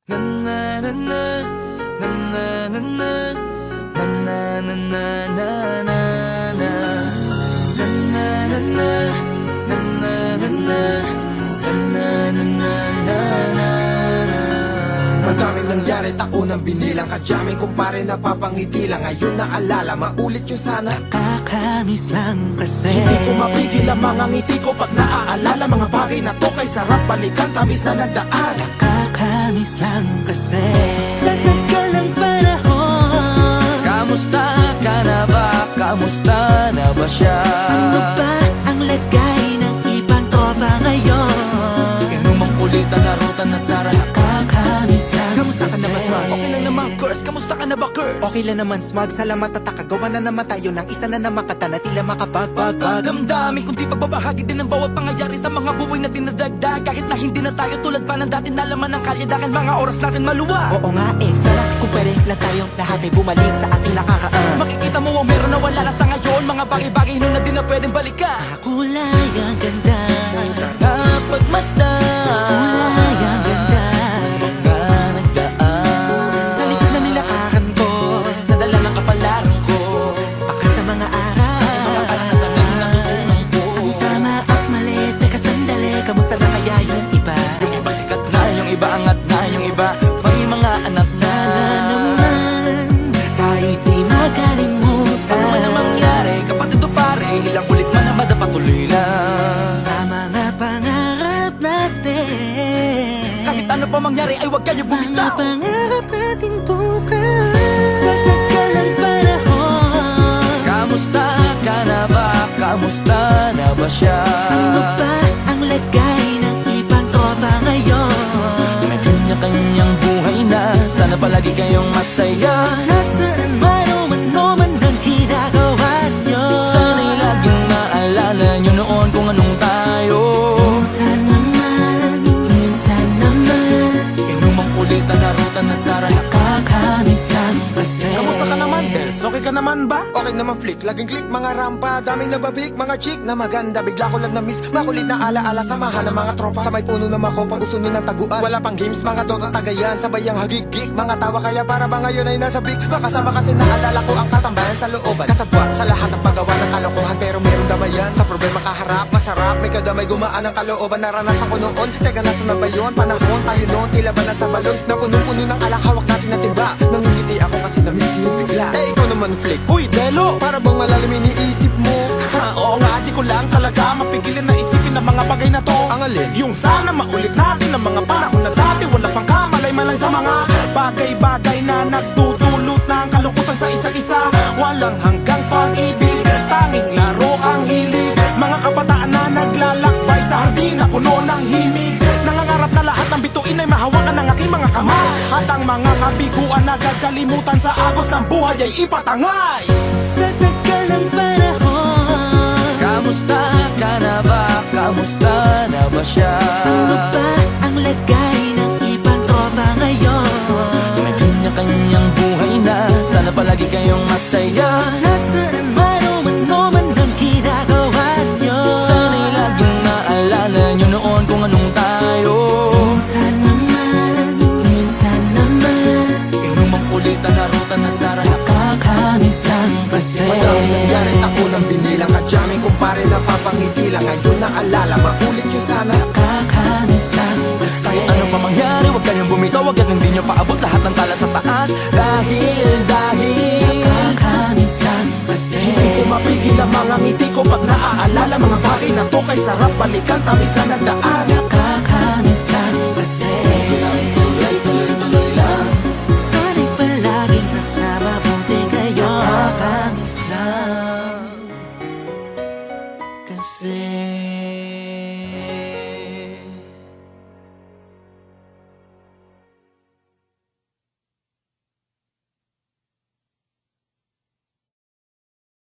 Na na na na na na na na na na na na na na na na na na na. Madaming nangyari, taunang binilang. Kadyaming kumpare, napapangiti lang. Ngayon naalala, maulit yun sana. Nakakamiss lang kasi Hindi ko mapigil ang mga ngiti ko pag naaalala. Mga bagay na to kay sarap balikan, tamis na nagdaan. Nakakamiss lang kasi sa tagal ng panahon. Kamusta ka na ba? Kamusta na ba siya? Ano ba ang lagay ng ibang tropa ngayon? Inumang kulitan na ruta na sara. Nakakamiss lang Kamusta ka na ba, Smug? Okay lang naman, Curse. Kamusta ka na ba, Curse? Okay lang naman, Smug. Salamat at nakagawa na naman tayo ng isa na naman kata na tila makapagbag. Damdamin kundi pagbabahagi din ng bawat pangyayari sa mga buhay na dinadagdag. Kahit na hindi na tayo tulad pa ng dati na laman ng kalye. Dahil mga oras natin maluwa. Oo nga sana kung pwede lang tayong lahat ay bumalik sa ating nakakaan. Makikita mo ang meron na wala na sa ngayon. Mga bagay-bagay nun na di na pwedeng balikan. Kulay ang ganda, Sana pagmasdan kulay ang ganda. mga nagdaan Sa likod na nilakaran ko, nadala ng kapalaran ko. baka sa mga araw Mga karanasan ang natutunan ko. ang tama at mali. Teka sandali, kamusta na kaya yung iba? Yung iba sikat na, yung iba angat na, yung iba may mga anak na. Sana naman tayo'y di makalimutan. Ano man ang mangyari, kapatid o pare, ilang ulit man ang madapatuloy na. Sa mga pangarap natin, Kahit ano pa mangyari ay huwag kayo mga bumitaw. pangarap natin bukas. Sa tagal ng panahon, Kamusta ka na ba? Kamusta na ba siya? ano ba ang lagay ng ibang tropa ngayon? May kanya-kanyang buhay na, sana palagi kayong masaya. Nasaan man o ano man ang ginagawa nyo, Sana'y laging maalala nyo noon kung anong tayo. minsan naman Inumang kulitan na ruta na sara. nakakamiss lang kasi. Kamusta ka naman, Dels? Okay ka naman ba? Okay naman flick, laging click, mga rampa. Daming nababik, mga chick na maganda. Bigla ko lang na-miss, makulit na alaala. Samahan ng mga tropa, sa may puno na makopang usunin ng taguan. Wala pang games, mga dota tagayan. Sabay ang hagigik, mga tawa kaya para ba ngayon ay nasa big. Makasama kasi naalala ko ang katambayan sa looban. Kasabwat sa lahat ng paggawa ng kalokohan, pero meron damayan. Sa problema kaharap, masarap, may kadamay gumaan ang kalooban. Naranasan ko noon, teka nasa na ba yun? Panahon tayo noon, tila ba nasa balon? Na puno-puno ng alak, hawak natin na timba. Nangingiti ako kasi na-miss ko yung bigla. Eh, ikaw naman flick, Uy, Delo! para bang malalim iniisip mo? Oo nga, di ko lang talaga mapigilin na isipin ang mga bagay na to. Ang alin? Yung sana maulit natin ang mga panahon na dati. Wala pang kamalay-malay sa mga bagay-bagay na nagdudulot ng kalungkutan sa isa't isa. Walang hanggang pag-ibig, tanging laro ang hilig. Mga kabataan na naglalakbay sa hardin na puno ng himig. Nangangarap na lahat ng bituin ay mahawakan ng aking mga kamay. At ang mga kabiguan na gagalimutan sa agos ng buhay ay ipatangay. Sa tagal ng panahon, Kamusta ka na ba? Kamusta na ba siya? ano ba ang lagay ng ibang tropa ngayon? May kanya-kanyang buhay na, sana palagi kayong masaya. Nasaan man o ano man ang ginagawa nyo, Sana'y laging maalala nyo noon kung anong tayo. minsan naman Inumang kulitan na ruta na sara. nakakamiss lang kasi. Madaming nangyari, taunang binilang. Kadyaming kumpare, napapangiti lang. Ngayon naalala, maulit yun sana. Nakakamiss lang kasi. Kahit ano pa mangyari, huwag kayong bumitaw. Hanggat hindi nyo paabot lahat ng tala sa taas. Dahil Nakakamiss lang kasi. Hindi ko mapigil ang mga ngiti ko pag naaalala. Mga bagay na to kay sarap balikan, tamis na nagdaan.